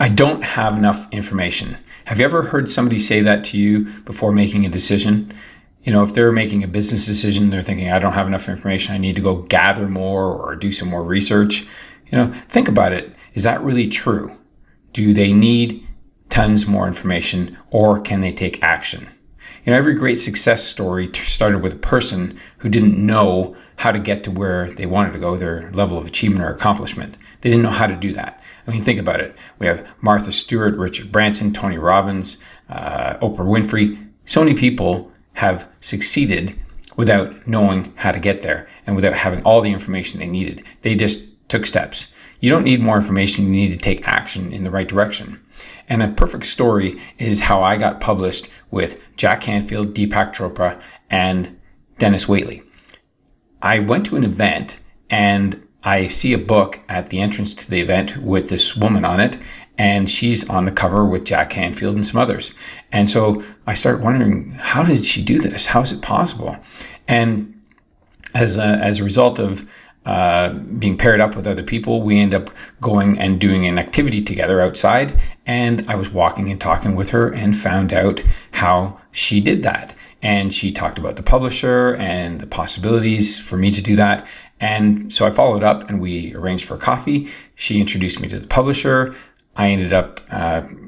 I don't have enough information. Have you ever heard somebody say that to you before making a decision? If they're making a business decision, they're thinking, I don't have enough information. I need to go gather more or do some more research. Think about it. Is that really true? Do they need tons more information, or can they take action? Every great success story started with a person who didn't know how to get to where they wanted to go, their level of achievement or accomplishment. They didn't know how to do that. Think about it. We have Martha Stewart, Richard Branson, Tony Robbins, Oprah Winfrey. So many people have succeeded without knowing how to get there and without having all the information they needed. They just took steps. You don't need more information. You need to take action in the right direction. And a perfect story is how I got published with Jack Canfield, Deepak Chopra, and Dennis Waitley. I went to an event and I see a book at the entrance to the event with this woman on it, and she's on the cover with Jack Canfield and some others. And so I start wondering, how did she do this? How is it possible? And as a result of being paired up with other people, we end up going and doing an activity together outside. And I was walking and talking with her and found out how she did that. And she talked about the publisher and the possibilities for me to do that. And so I followed up and we arranged for coffee. She introduced me to the publisher. I ended up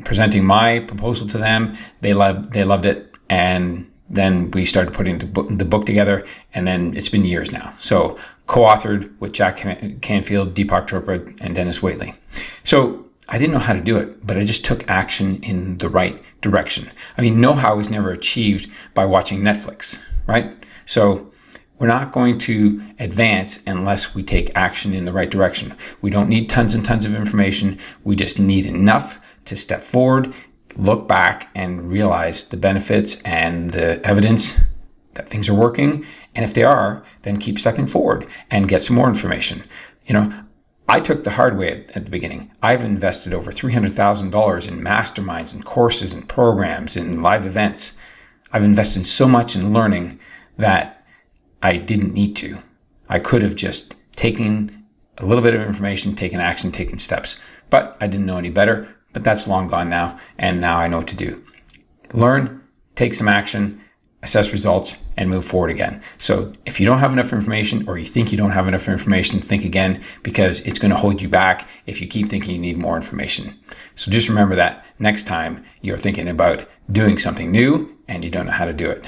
presenting my proposal to them. They loved it. And then we started putting the book together, and then it's been years now. So co-authored with Jack Canfield, Deepak Chopra, and Dennis Waitley. So I didn't know how to do it, but I just took action in the right direction. Know-how is never achieved by watching Netflix, right? So we're not going to advance unless we take action in the right direction. We don't need tons and tons of information. We just need enough to step forward, look back, and realize the benefits and the evidence that things are working. And if they are, then keep stepping forward and get some more information. I took the hard way at the beginning. I've invested over $300,000 in masterminds and courses and programs and live events. I've invested so much in learning that I didn't need to. I could have just taken a little bit of information, taken action, taken steps, but I didn't know any better. But that's long gone now, and now I know what to do. Learn, take some action, assess results, and move forward again. So if you don't have enough information, or you think you don't have enough information, think again, because it's going to hold you back if you keep thinking you need more information. So just remember that next time you're thinking about doing something new and you don't know how to do it.